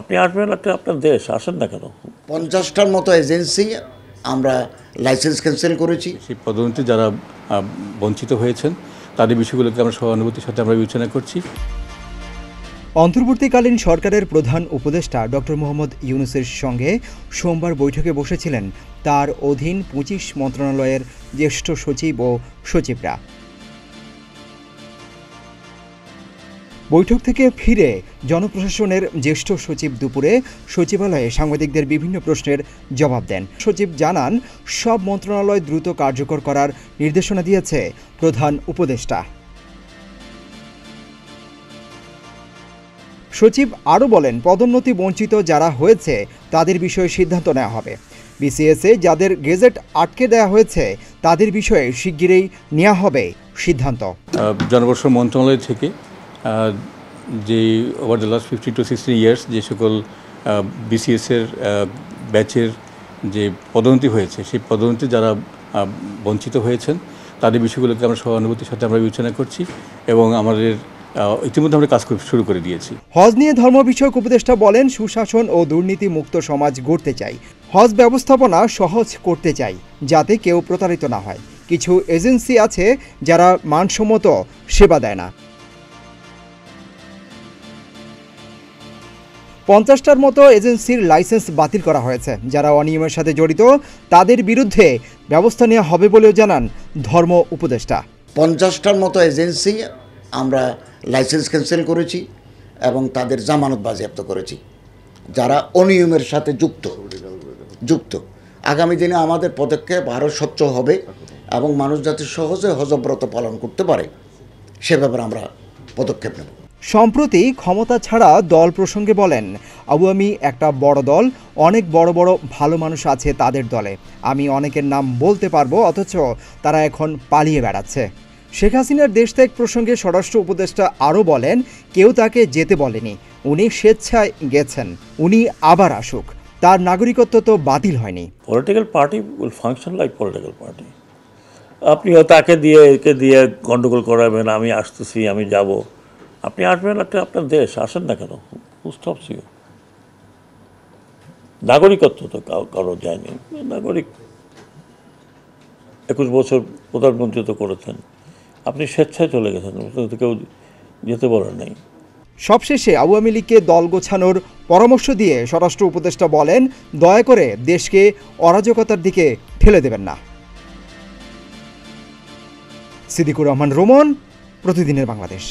আপনি আসবেন, আপনার দেশ, আসেন না কেন? 50টার মতো এজেন্সি আমরা লাইসেন্স ক্যান্সেল করেছি। সেই পদোন্নতি যারা বঞ্চিত হয়েছেন তাদের বিষয়গুলোকে আমরা সহানুভূতির সাথে আমরা বিবেচনা করছি। অন্তর্বর্তীকালীন সরকারের প্রধান উপদেষ্টা ডক্টর মোহাম্মদ ইউনূসের সঙ্গে সোমবার বৈঠকে বসেছিলেন তার অধীন 25 মন্ত্রণালয়ের জ্যেষ্ঠ সচিব ও সচিবরা। বৈঠক থেকে ফিরে জনপ্রশাসনের জ্যেষ্ঠ সচিব দুপুরে সচিবালয়ে সাংবাদিকদের বিভিন্ন প্রশ্নের জবাব দেন। সচিব জানান, সব মন্ত্রণালয় দ্রুত কার্যকর করার নির্দেশনা দিয়েছে প্রধান উপদেষ্টা। সচিব আরও বলেন, পদোন্নতি বঞ্চিত যারা হয়েছে তাদের বিষয়ে সিদ্ধান্ত নেওয়া হবে। বিসিএসে যাদের গেজেট আটকে দেওয়া হয়েছে তাদের বিষয়ে শিগগিরই নেওয়া হবে সিদ্ধান্ত। জনপ্রশাসন মন্ত্রণালয় থেকে যে over the last 15 to 16 years যে সকল বিসিএসের ব্যাচের যে পদোন্নতি হয়েছে সেই পদোন্নতি যারা বঞ্চিত হয়েছেন তাদের বিষয়গুলোকে আমরা সহানুভূতির সাথে আমরা বিবেচনা করছি এবং আমাদের ইতিমধ্যে আমরা কাজ শুরু করে দিয়েছি। হজ নিয়ে ধর্ম বিষয়ক উপদেষ্টা বলেন, সুশাসন ও দুর্নীতি মুক্ত সমাজ গড়তে চাই। হজ ব্যবস্থাপনা সহজ করতে চাই যাতে কেউ প্রতারিত না হয়। কিছু এজেন্সি আছে যারা মানসম্মত সেবা দেয় না। 50টার মতো এজেন্সির লাইসেন্স বাতিল করা হয়েছে। যারা অনিয়মের সাথে জড়িত তাদের বিরুদ্ধে ব্যবস্থা নেওয়া হবে বলেও জানান ধর্ম উপদেষ্টা। 50টার মতো এজেন্সি আমরা লাইসেন্স ক্যান্সেল করেছি এবং তাদের জামানত বাজেয়াপ্ত করেছি যারা অনিয়মের সাথে যুক্ত। আগামী দিনে আমাদের পদক্ষেপ আরও স্বচ্ছ হবে এবং মানুষ যাতে সহজে হজব্রত পালন করতে পারে সে ব্যাপারে আমরা পদক্ষেপ নেব। সম্প্রতি ক্ষমতা ছাড়া দল প্রসঙ্গে বলেন, আওয়ামী একটা বড় দল, অনেক বড় বড় ভালো মানুষ আছে তাদের দলে। আমি অনেকের নাম বলতে পারবো, অথচ তারা এখন পালিয়ে বেড়াচ্ছে। শেখ হাসিনার দেশত্যাগ প্রসঙ্গে স্বরাষ্ট্র উপদেষ্টা আরও বলেন, কেউ তাকে যেতে বলেনি, উনি স্বেচ্ছায় গেছেন, উনি আবার আসুক, তার নাগরিকত্ব তো বাতিল হয়নি। Political party will function like political party. আপনি তাকে দিয়ে একে দিয়ে গন্ডগোল করাবেন, আমি আসতেছি, আমি যাব। আপনি আসবেন, আপনার দেশ, আসেন না কেন? হু স্টপস ইউ? নাগরিকত্ব তো কারো যায়নি। নাগরিক 21 বছর প্রধানমন্ত্রী করেছেন, আপনি স্বেচ্ছায় চলে গেছেন, কেউ যেতে বলেন নাই। সবশেষে আওয়ামী লীগকে দল গোছানোর পরামর্শ দিয়ে স্বরাষ্ট্র উপদেষ্টা বলেন, দয়া করে দেশকে অরাজকতার দিকে ঠেলে দেবেন না। সিদ্দিকুর রহমান, রোমন, প্রতিদিনের বাংলাদেশ।